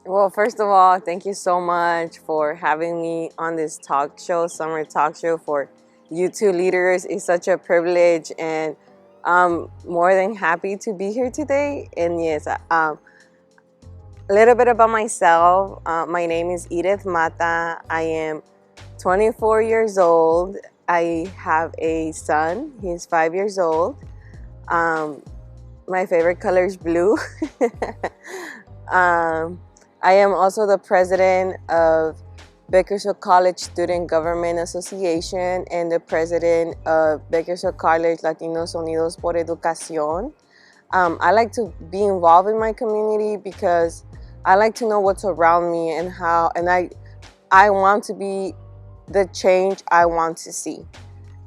Well, first of all, thank you so much for having me on this talk show, summer talk show for you two leaders. It's such a privilege, and I'm more than happy to be here today. And yes, a little bit about myself. My name is Edith Mata. I am 24 years old. I have a son. He's 5 years old. Um, my favorite color is blue. um, I am also the president of Bakersfield College Student Government Association and the president of Bakersfield College Latinos Unidos por Educación. I like to be involved in my community because I like to know what's around me and I want to be the change I want to see.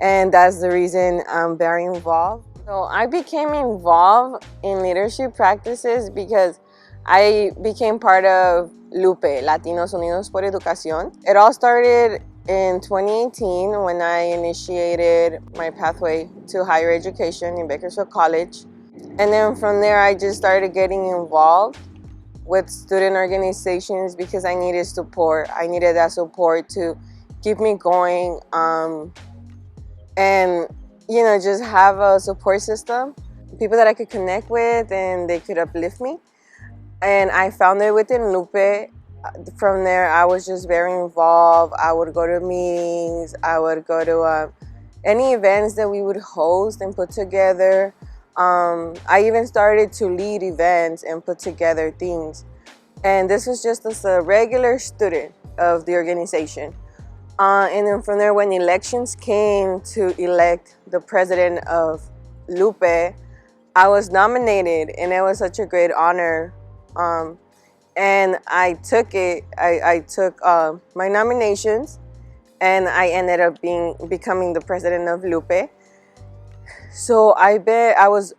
And that's the reason I'm very involved. So I became involved in leadership practices because I became part of LUPE, Latinos Unidos por Educación. It all started in 2018 when I initiated my pathway to higher education in Bakersfield College. And then from there, I just started getting involved with student organizations because I needed support. I needed that support to keep me going and, just have a support system, people that I could connect with and they could uplift me. And I found it within Lupe. From there, I was just very involved. I would go to meetings. I would go to any events that we would host and put together. I even started to lead events and put together things. And this was just as a regular student of the organization. And then from there, when elections came to elect the president of Lupe, I was nominated, and it was such a great honor. And I took it. I took my nominations, and I ended up becoming the president of Lupe. So I was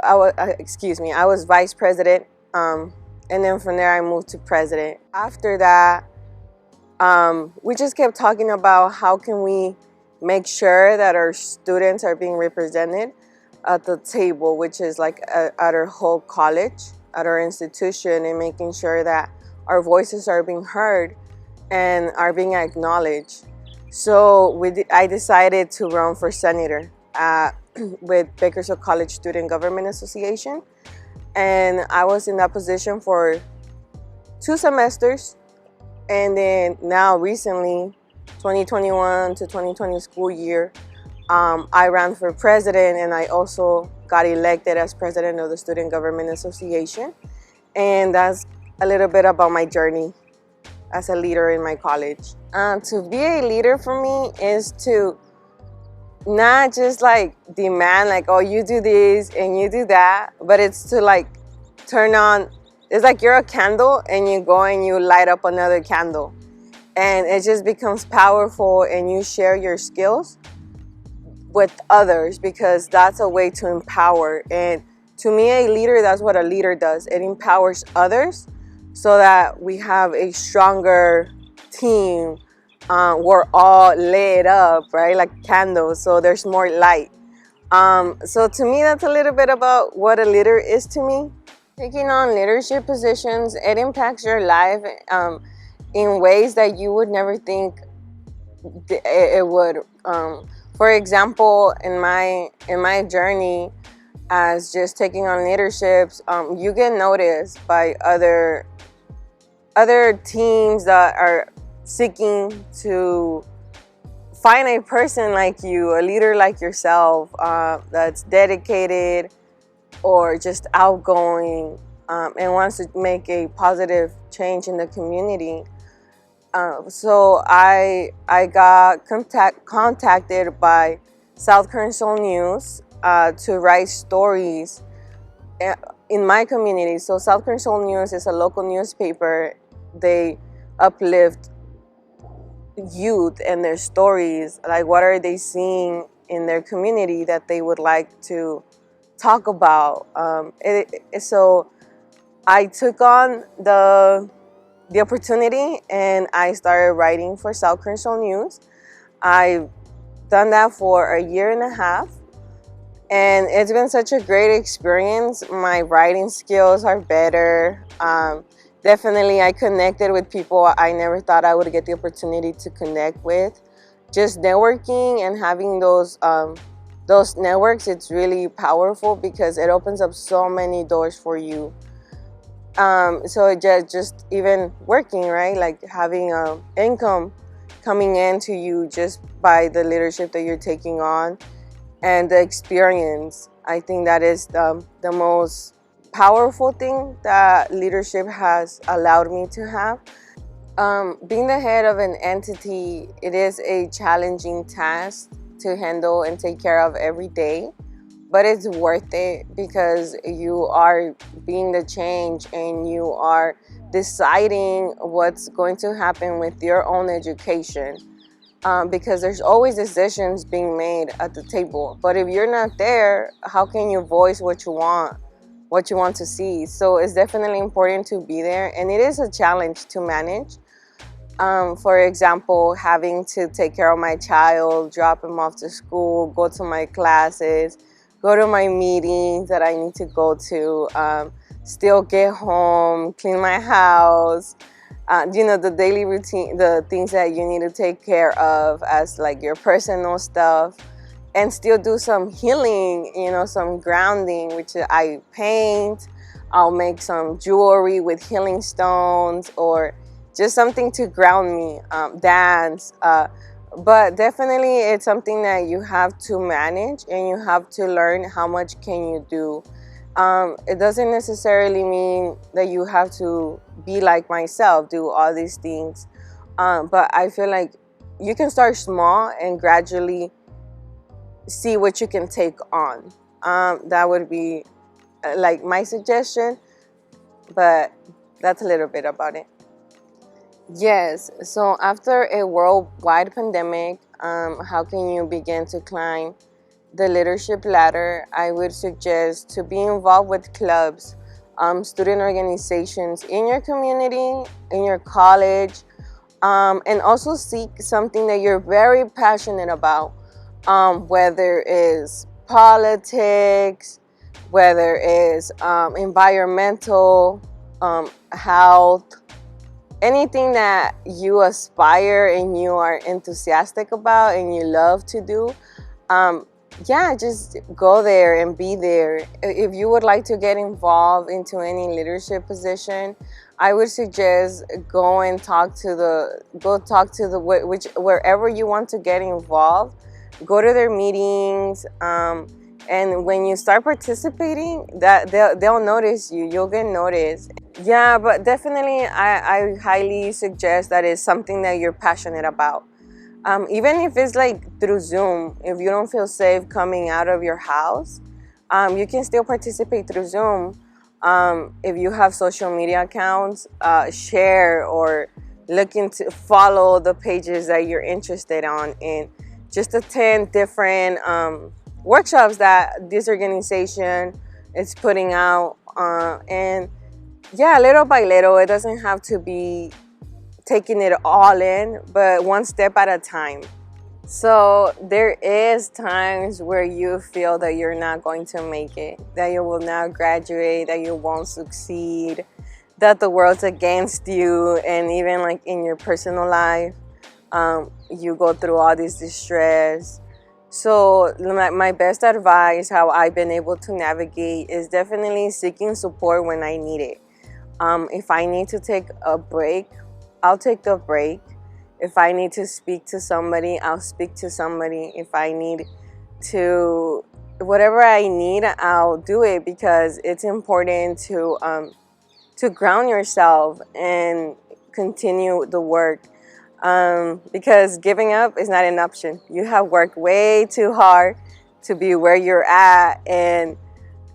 vice president, and then from there I moved to president. After that, we just kept talking about how can we make sure that our students are being represented at the table, which is like at our whole college, at our institution, and making sure that our voices are being heard and are being acknowledged. So I decided to run for senator with Bakersfield College Student Government Association, and I was in that position for 2 semesters. And then now recently, 2021 to 2020 school year, I ran for president, and I also got elected as president of the Student Government Association. And that's a little bit about my journey as a leader in my college. To be a leader for me is to not just like demand like, oh, you do this and you do that, but it's to like turn on. It's like you're a candle and you go and you light up another candle, and it just becomes powerful, and you share your skills with others because that's a way to empower. And to me, a leader, that's what a leader does. It empowers others so that we have a stronger team. We're all lit up, right? Like candles, so there's more light. So to me, that's a little bit about what a leader is to me. Taking on leadership positions, it impacts your life in ways that you would never think it would. For example, in my journey as just taking on leaderships, you get noticed by other teams that are seeking to find a person like you, a leader like yourself, that's dedicated or just outgoing, and wants to make a positive change in the community. So I got contacted by South Current Soul News to write stories in my community. So South Current Soul News is a local newspaper. They uplift youth and their stories, like what are they seeing in their community that they would like to talk about. So I took on the opportunity and I started writing for South Current Soul News. I've done that for a year and a half, and it's been such a great experience. My writing skills are better. Definitely, I connected with people I never thought I would get the opportunity to connect with. Just networking and having those networks, it's really powerful because it opens up so many doors for you. So it just even working, right? Like having income coming into you just by the leadership that you're taking on and the experience. I think that is the most powerful thing that leadership has allowed me to have. Being the head of an entity, it is a challenging task to handle and take care of every day, but it's worth it because you are being the change and you are deciding what's going to happen with your own education. Because there's always decisions being made at the table, but if you're not there, how can you voice what you want to see? So it's definitely important to be there, and it is a challenge to manage. For example, having to take care of my child, drop him off to school, go to my classes, go to my meetings that I need to go to, still get home, clean my house, the daily routine, the things that you need to take care of as like your personal stuff, and still do some healing, some grounding, which I paint. I'll make some jewelry with healing stones or just something to ground me, dance. But definitely it's something that you have to manage and you have to learn how much can you do. It doesn't necessarily mean that you have to be like myself, do all these things. But I feel like you can start small and gradually see what you can take on. That would be like my suggestion, but that's a little bit about it. Yes, so after a worldwide pandemic, how can you begin to climb the leadership ladder? I would suggest to be involved with clubs, student organizations in your community, in your college, and also seek something that you're very passionate about, whether it's politics, whether it's environmental, health, anything that you aspire and you are enthusiastic about and you love to do. Just go there and be there. If you would like to get involved into any leadership position, I would suggest go talk to wherever you want to get involved. Go to their meetings, and when you start participating, that they'll notice you. You'll get noticed. Yeah, but definitely, I highly suggest that it's something that you're passionate about. Even if it's like through Zoom, if you don't feel safe coming out of your house, you can still participate through Zoom. If you have social media accounts, share or look into follow the pages that you're interested on and just attend different workshops that this organization is putting out. And yeah, little by little, it doesn't have to be taking it all in, but one step at a time. So there is times where you feel that you're not going to make it, that you will not graduate, that you won't succeed, that the world's against you, and even like in your personal life, you go through all this distress. So my best advice, how I've been able to navigate, is definitely seeking support when I need it. If I need to take a break, I'll take the break. If I need to speak to somebody, I'll speak to somebody. If I need to, whatever I need, I'll do it, because it's important to ground yourself and continue the work. Because giving up is not an option. You have worked way too hard to be where you're at, and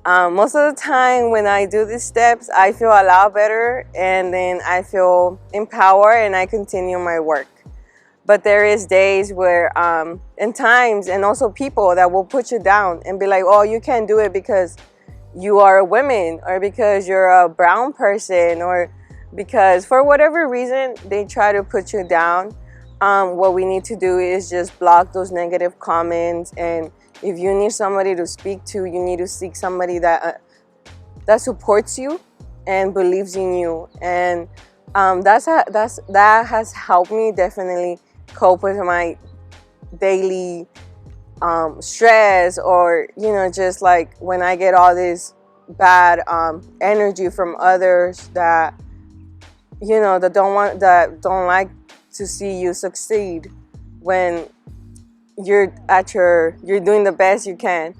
most of the time when I do these steps, I feel a lot better, and then I feel empowered and I continue my work. But there is days where, and times, and also people that will put you down and be like, oh, you can't do it because you are a woman, or because you're a brown person, or because for whatever reason they try to put you down. What we need to do is just block those negative comments, and if you need somebody to speak to, you need to seek somebody that supports you, and believes in you. And that has helped me definitely cope with my daily stress, or just like when I get all this bad energy from others that that don't like to see you succeed when you're doing the best you can.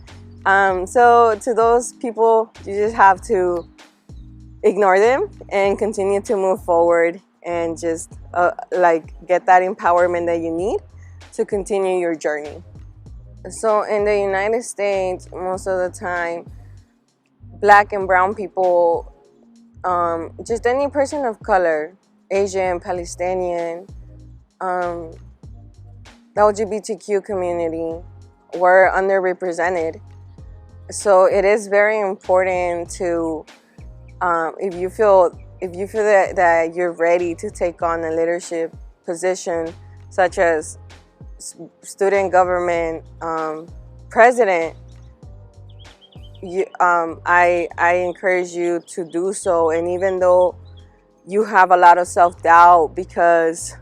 So to those people, you just have to ignore them and continue to move forward, and just like get that empowerment that you need to continue your journey. So in the United States, most of the time, Black and brown people, just any person of color, Asian, Palestinian, the LGBTQ community, were underrepresented. So it is very important to, if you feel that you're ready to take on a leadership position, such as student government president, I encourage you to do so. And even though you have a lot of self-doubt because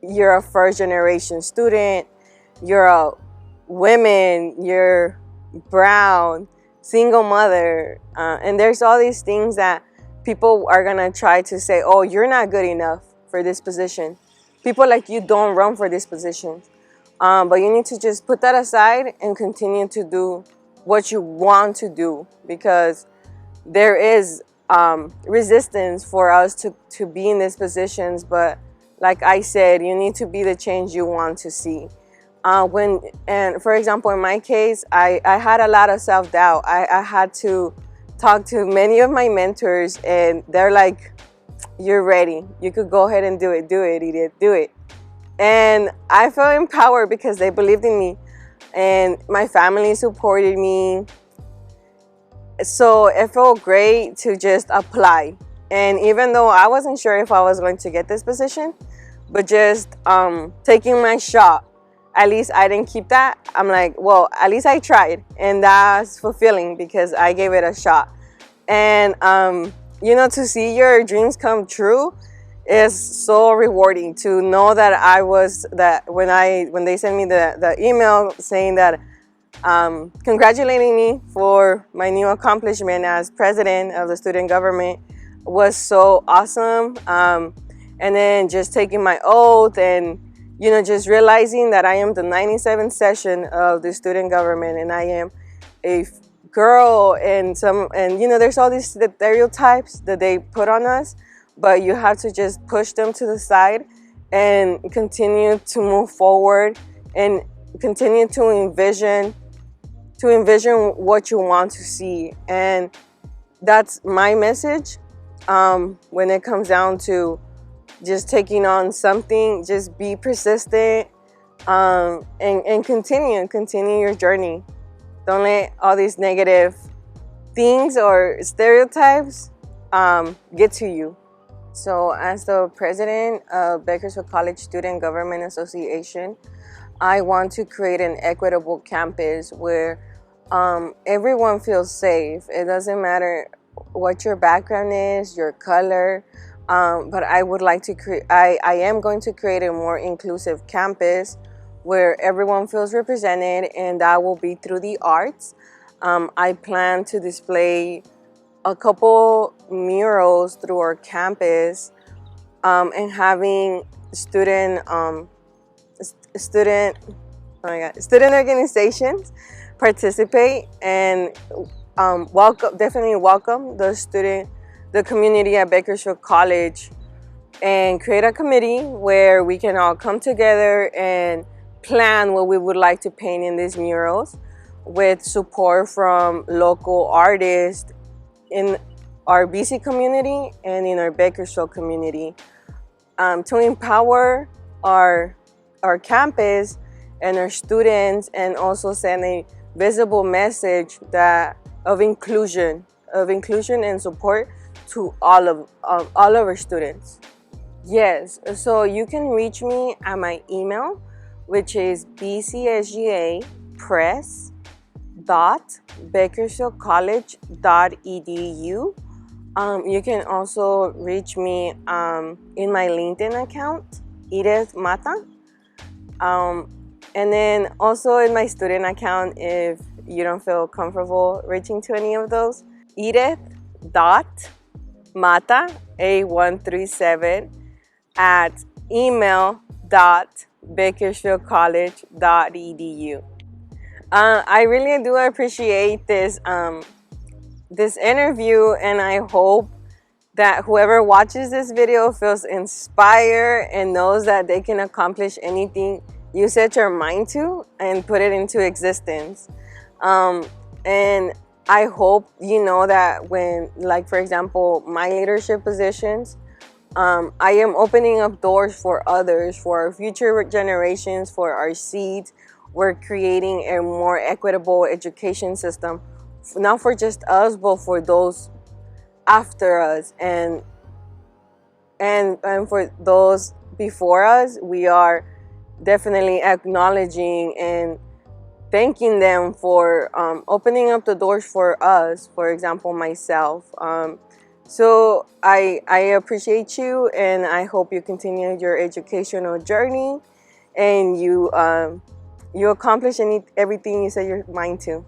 you're a first-generation student, you're a woman, you're brown, single mother, and there's all these things that people are gonna try to say, oh, you're not good enough for this position. People like you don't run for this position. But you need to just put that aside and continue to do what you want to do, because there is resistance for us to be in these positions. But like I said, you need to be the change you want to see. And for example, in my case, I had a lot of self-doubt. I had to talk to many of my mentors, and they're like, you're ready. You could go ahead and do it, Edith, do it. And I felt empowered because they believed in me, and my family supported me. So it felt great to just apply. And even though I wasn't sure if I was going to get this position, but just taking my shot, at least I didn't keep that. I'm like, well, at least I tried. And that's fulfilling because I gave it a shot. And, to see your dreams come true is so rewarding. To know that when they sent me the email saying that congratulating me for my new accomplishment as president of the student government was so awesome. And then just taking my oath, and just realizing that I am the 97th session of the student government, and I am a girl, and there's all these stereotypes that they put on us, but you have to just push them to the side and continue to move forward and continue to envision what you want to see. And that's my message when it comes down to just taking on something. Just be persistent, and continue your journey. Don't let all these negative things or stereotypes get to you. So as the president of Bakersfield College Student Government Association, I want to create an equitable campus where everyone feels safe. It doesn't matter what your background is, your color, but I would like to create, I am going to create a more inclusive campus where everyone feels represented, and that will be through the arts. I plan to display a couple murals through our campus, and having student organizations participate, and definitely welcome the community at Bakersfield College, and create a committee where we can all come together and plan what we would like to paint in these murals, with support from local artists in our BC community and in our Bakersfield community, to empower our campus and our students, and also send a visible message of inclusion and support to all of our students. Yes, so you can reach me at my email, which is bcsgapress.bakersfieldcollege.edu, You can also reach me in my LinkedIn account, Edith Mata. And then also in my student account, if you don't feel comfortable reaching to any of those, Edith dot Mata A137 at email.bakersfieldcollege.edu. I really do appreciate this interview, and I hope that whoever watches this video feels inspired and knows that they can accomplish anything you set your mind to and put it into existence. And I hope you know that when, like for example, my leadership positions, I am opening up doors for others, for our future generations, for our seeds. We're creating a more equitable education system, not for just us, but for those after us, and for those before us. We are definitely acknowledging and thanking them for opening up the doors for us, for example myself. So I appreciate you, and I hope you continue your educational journey, and you accomplish everything you set your mind to.